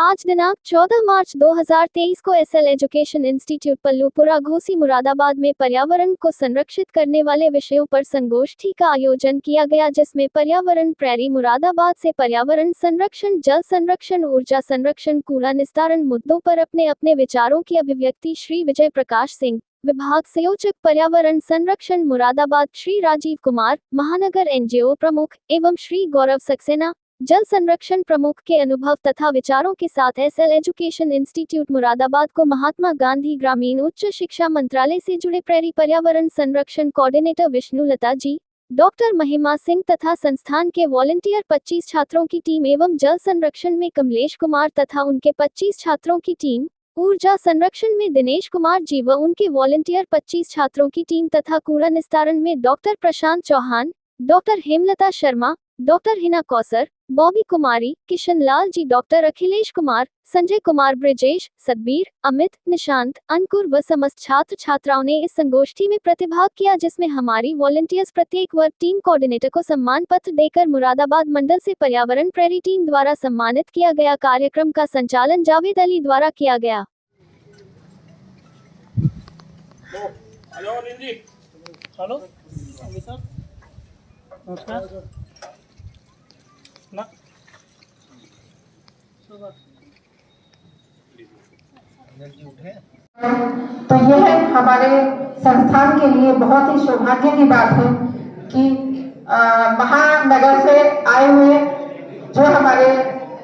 आज दिनांक 14 मार्च 2023 को SL education institute Pallupura Ghosi Moradabad में पर्यावरण को संरक्षित करने वाले विषयों पर संगोष्ठी का आयोजन किया गया, जिसमें पर्यावरण प्रैरी मुरादाबाद से पर्यावरण संरक्षण, जल संरक्षण, ऊर्जा संरक्षण, कूड़ा निस्तारण मुद्दों पर अपने अपने विचारों की अभिव्यक्ति श्री विजय प्रकाश सिंह, विभाग संयोजक पर्यावरण संरक्षण मुरादाबाद श्री राजीव कुमार, महानगर एनजीओ प्रमुख एवं श्री गौरव सक्सेना, जल संरक्षण प्रमुख के अनुभव तथा विचारों के साथ एसएल एजुकेशन इंस्टीट्यूट मुरादाबाद को महात्मा गांधी ग्रामीण उच्च शिक्षा मंत्रालय से जुड़े प्रैरी पर्यावरण संरक्षण कोऑर्डिनेटर विष्णुलता जी, डॉक्टर महिमा सिंह तथा संस्थान के वॉलंटियर 25 छात्रों की टीम एवं जल संरक्षण में कमलेश कुमार तथा उनके 25 छात्रों की टीम, ऊर्जा संरक्षण में दिनेश कुमार जी व उनके वॉलंटियर 25 छात्रों की टीम तथा कूड़ा निस्तारण में डॉक्टर प्रशांत चौहान, डॉक्टर हेमलता शर्मा, डॉक्टर हिना कौसर, बॉबी कुमारी, किशन लाल जी, डॉक्टर अखिलेश कुमार, संजय कुमार, ब्रिजेश, सतबीर, अमित, निशांत, अंकुर व समस्त छात्र छात्राओं ने इस संगोष्ठी में प्रतिभाग किया, जिसमें हमारी वॉलंटियर्स प्रत्येक वर्ग टीम कोऑर्डिनेटर को सम्मान पत्र देकर मुरादाबाद मंडल से पर्यावरण प्रैरी टीम द्वारा सम्मानित किया गया। कार्यक्रम का संचालन जावेद अली द्वारा किया गया। तो यह हमारे संस्थान के लिए बहुत ही सौभाग्य की बात है कि महानगर से आए हुए जो हमारे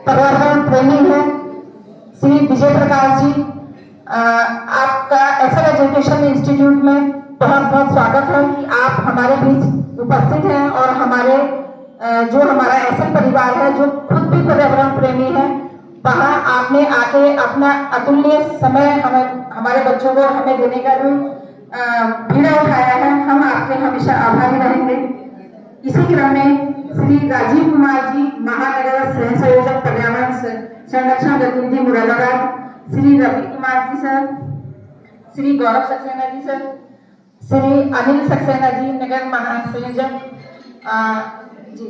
पर्यावरण प्रेमी हैं श्री विजय प्रकाश जी, आपका एसएल एजुकेशन इंस्टीट्यूट में बहुत बहुत स्वागत है कि आप हमारे बीच उपस्थित हैं और हमारे जो हमारा एसएल परिवार है जो खुद भी पर्यावरण प्रेमी है, वहाँ आपने आके अपना अतुल्य समय हमारे बच्चों को हमें देने का भी बीड़ा उठाया है। हम आपके हमेशा आभारी रहेंगे। इसी क्रम में श्री राजीव कुमार जी, महानगर सह संयोजक पर्यावरण संरक्षण गतिविधि मुरादाबाद, श्री रवि कुमार जी सर, श्री गौरव सक्सेना जी सर, श्री अनिल सक्सेना जी, नगर महासंयोजक जी,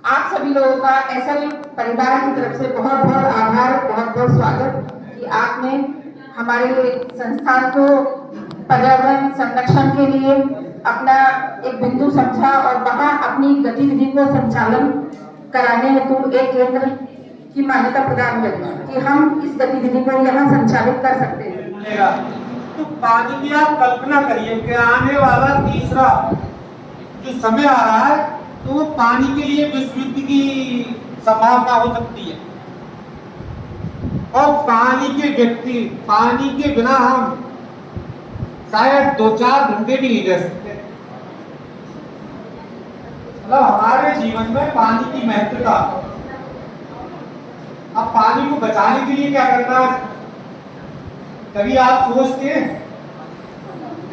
आप सभी लोगों का एसएल परिवार की तरफ से बहुत बहुत आभार, बहुत बहुत स्वागत कि आपने हमारे संस्थान को पर्यावरण संरक्षण के लिए अपना एक बिंदु समझा और वहाँ अपनी गतिविधि को संचालन कराने हेतु एक केंद्र की मान्यता प्रदान करें कि हम इस गतिविधि को यहाँ संचालित कर सकते हैं। तो पानी की आप कल्पना करिए कि आने वाला तीसरा जो समय आ रहा है तो वो पानी के लिए विश्व युद्ध की संभावना हो सकती है और पानी के बिना हम शायद 2-4 घंटे भी नहीं रह सकते। मतलब हमारे जीवन में पानी की महत्वता। अब पानी को बचाने के लिए क्या करना है? कभी आप सोचते हैं,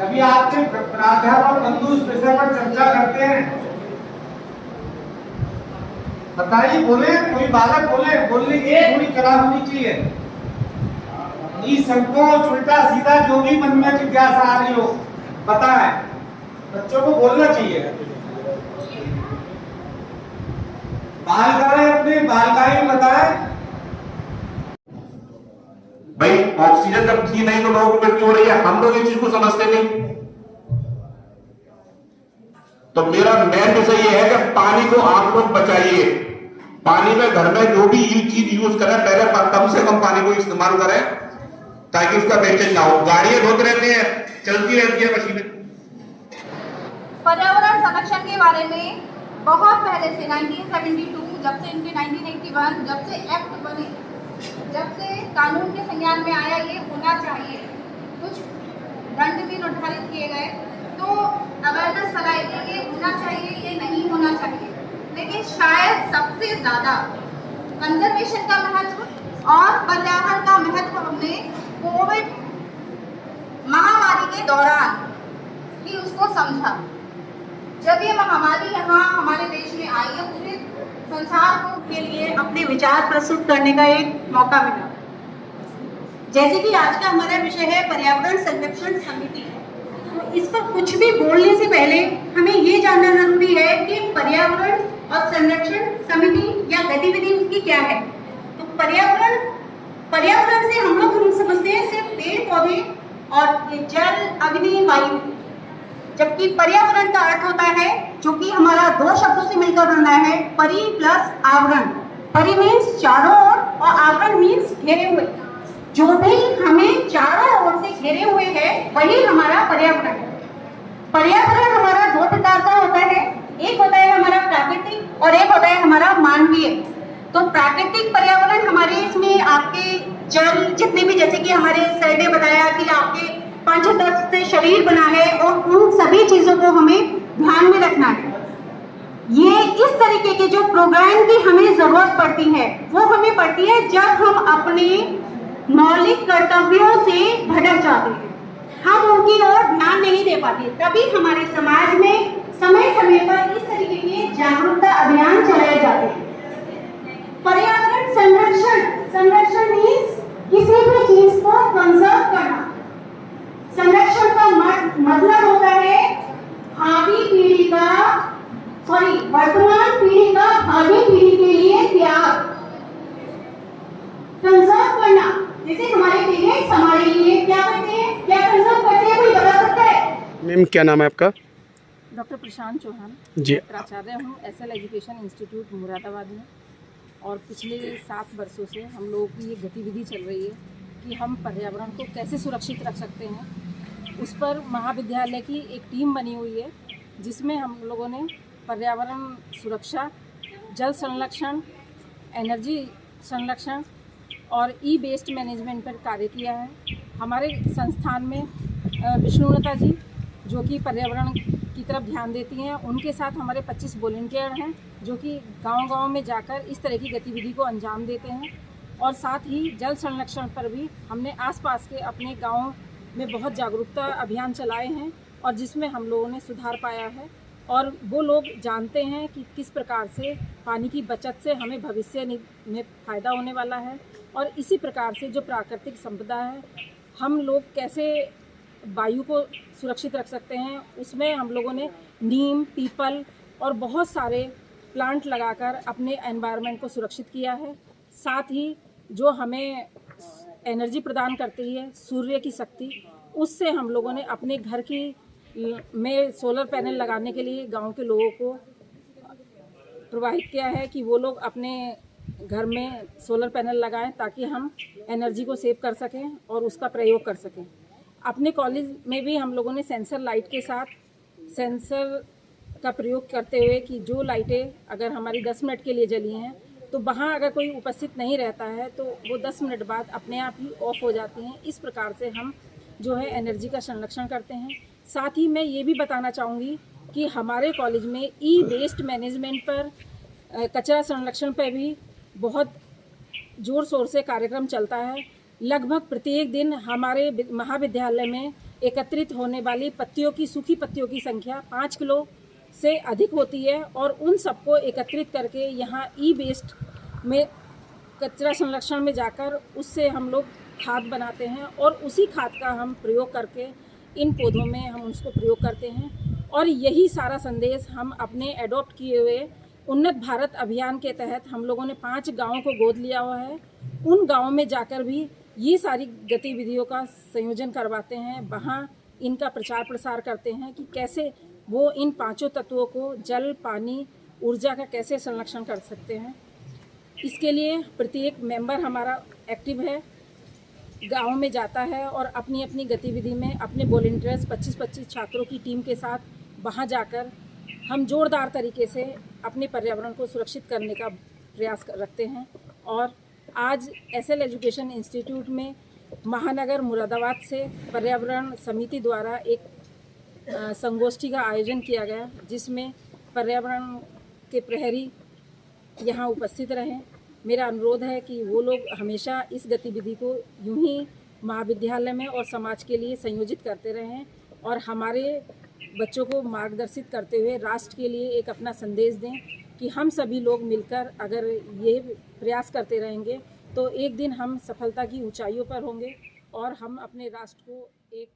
कभी आपके प्राध्यापक बंधु इस विषय पर चर्चा करते हैं? बताइए, बोले, कोई बालक बोलने की थोड़ी कला होनी चाहिए। संकोच, उल्टा सीधा जो भी मन में जिज्ञासा आ रही हो बताएं, बच्चों को बोलना चाहिए। बालकाएं अपने बालकाई में बताएं। भाई ऑक्सीजन जब थी नहीं तो लोगों को मृत्यु हो रही है, हम लोग इस चीज को समझते नहीं। तो मेरा मेन विषय ये है कि पानी को आप लोग बचाइए। पानी में घर में जो भी चीज यूज करें, पहले कम से कम पानी को इस्तेमाल करें ताकि उसका वेस्टेज ना हो। गाड़ियां धोते रहते हैं, चलती रहती है मशीनें। पर्यावरण संरक्षण के बारे में बहुत पहले से 1972, जब से इनके 1981, जब से एक्ट बने, जब से कानून के संज्ञान में आया, ये होना चाहिए। कुछ दंड भी निर्धारित किए गए, तो अवेयरनेस फैलाई गई, ये होना चाहिए, ये नहीं होना चाहिए। लेकिन शायद सबसे ज्यादा कंजर्वेशन का महत्व और पर्यावरण का महत्व हमने कोविड महामारी के दौरान ही उसको समझा। जब ये महामारी यहाँ हमारे देश में आई है, पूरे संसार को के लिए अपने विचार प्रस्तुत करने का एक मौका मिला। जैसे कि आज का हमारा विषय है पर्यावरण संरक्षण समिति, तो इस पर कुछ भी बोलने से पहले हमें ये जानना जरूरी है कि पर्यावरण और संरक्षण समिति या गतिविधि उसकी क्या है। तो पर्यावरण और ये जल, अग्नि, वायु, जबकि पर्यावरण का अर्थ होता है, जो कि हमारा दो शब्दों से मिलकर बना है, परि प्लस आवरण। परि मीन्स चारों ओर और आवरण मीन्स घेरे हुए। जो भी हमें चारों ओर से घेरे हुए है वही हमारा पर्यावरण है। पर्यावरण हमारा दो प्रकार का होता है, एक होता है हमारा प्राकृतिक और एक होता है हमारा मानवीय। तो प्राकृतिक पर्यावरण हमारे इसमें आपके जल जितने भी, जैसे कि हमारे सर ने बताया कि आपके पंच तत्व से शरीर बना है और उन सभी चीजों को हमें ध्यान में रखना है। ये इस तरीके के जो प्रोग्राम की हमें जरूरत पड़ती है वो हमें पड़ती है जब हम अपने मौलिक कर्तव्यों से भटक जाते हैं, हम उनकी ओर ध्यान नहीं दे पाते। तभी हमारे समाज में समय समय पर इस तरीके के जागरूकता अभियान चलाए जाते हैं। पर्यावरण संरक्षण, संरक्षण मीन्स किसी भी चीज को कंजर्व करना। संरक्षण का मतलब होता है भावी पीढ़ी का, वर्तमान पीढ़ी का भावी पीढ़ी के लिए त्याग। कंजर्व करना, जैसे हमारे पेरेंट्स हमारे लिए क्या करते हैं, क्या कंजर्व करते हैं, कोई बता सकता है? मैम क्या नाम है आपका? डॉक्टर प्रशांत चौहान जी। प्राचार्य हूँ एसएल एजुकेशन इंस्टीट्यूट मुरादाबाद में। और पिछले 7 वर्षों से हम लोगों की ये गतिविधि चल रही है कि हम पर्यावरण को कैसे सुरक्षित रख सकते हैं। उस पर महाविद्यालय की एक टीम बनी हुई है जिसमें हम लोगों ने पर्यावरण सुरक्षा, जल संरक्षण, एनर्जी संरक्षण और ई वेस्ट मैनेजमेंट पर कार्य किया है। हमारे संस्थान में विष्णुलता जी जो कि पर्यावरण की तरफ ध्यान देती हैं, उनके साथ हमारे 25 वॉलंटियर हैं जो कि गांव-गांव में जाकर इस तरह की गतिविधि को अंजाम देते हैं। और साथ ही जल संरक्षण पर भी हमने आसपास के अपने गाँव में बहुत जागरूकता अभियान चलाए हैं और जिसमें हम लोगों ने सुधार पाया है। और वो लोग जानते हैं कि किस प्रकार से पानी की बचत से हमें भविष्य में फ़ायदा होने वाला है और इसी प्रकार से जो प्राकृतिक संपदा है हम लोग कैसे वायु को सुरक्षित रख सकते हैं। उसमें हम लोगों ने नीम, पीपल और बहुत सारे प्लांट लगाकर अपने एनवायरनमेंट को सुरक्षित किया है। साथ ही जो हमें एनर्जी प्रदान करती है सूर्य की शक्ति, उससे हम लोगों ने अपने घर की में सोलर पैनल लगाने के लिए गांव के लोगों को प्रवाहित किया है कि वो लोग अपने घर में सोलर पैनल लगाएं ताकि हम एनर्जी को सेव कर सकें और उसका प्रयोग कर सकें। अपने कॉलेज में भी हम लोगों ने सेंसर लाइट के साथ सेंसर का प्रयोग करते हुए कि जो लाइटें अगर हमारी 10 मिनट के लिए जली हैं तो वहाँ अगर कोई उपस्थित नहीं रहता है तो वो 10 मिनट बाद अपने आप ही ऑफ हो जाती हैं। इस प्रकार से हम जो है एनर्जी का संरक्षण करते हैं। साथ ही मैं ये भी बताना चाहूँगी कि हमारे कॉलेज में ई वेस्ट मैनेजमेंट पर, कचरा संरक्षण पर भी बहुत ज़ोर शोर से कार्यक्रम चलता है। लगभग प्रत्येक दिन हमारे महाविद्यालय में एकत्रित होने वाली पत्तियों की, सूखी पत्तियों की संख्या 5 किलो से अधिक होती है और उन सबको एकत्रित करके यहाँ ई वेस्ट में कचरा संरक्षण में जाकर उससे हम लोग खाद बनाते हैं और उसी खाद का हम प्रयोग करके इन पौधों में हम उसको प्रयोग करते हैं। और यही सारा संदेश हम अपने एडॉप्ट किए हुए उन्नत भारत अभियान के तहत हम लोगों ने 5 गाँवों को गोद लिया हुआ है। उन गाँवों में जाकर भी ये सारी गतिविधियों का संयोजन करवाते हैं, वहाँ इनका प्रचार प्रसार करते हैं कि कैसे वो इन 5 तत्वों को, जल, पानी, ऊर्जा का कैसे संरक्षण कर सकते हैं। इसके लिए प्रत्येक मेंबर हमारा एक्टिव है, गाँव में जाता है और अपनी अपनी गतिविधि में अपने वॉलंटियर्स 25-25 छात्रों की टीम के साथ वहाँ जाकर हम जोरदार तरीके से अपने पर्यावरण को सुरक्षित करने का प्रयास रखते हैं। और आज एसएल एजुकेशन इंस्टीट्यूट में महानगर मुरादाबाद से पर्यावरण समिति द्वारा एक संगोष्ठी का आयोजन किया गया जिसमें पर्यावरण के प्रहरी यहाँ उपस्थित रहें। मेरा अनुरोध है कि वो लोग हमेशा इस गतिविधि को यूं ही महाविद्यालय में और समाज के लिए संयोजित करते रहें और हमारे बच्चों को मार्गदर्शित करते हुए राष्ट्र के लिए एक अपना संदेश दें कि हम सभी लोग मिलकर अगर ये प्रयास करते रहेंगे तो एक दिन हम सफलता की ऊंचाइयों पर होंगे और हम अपने राष्ट्र को एक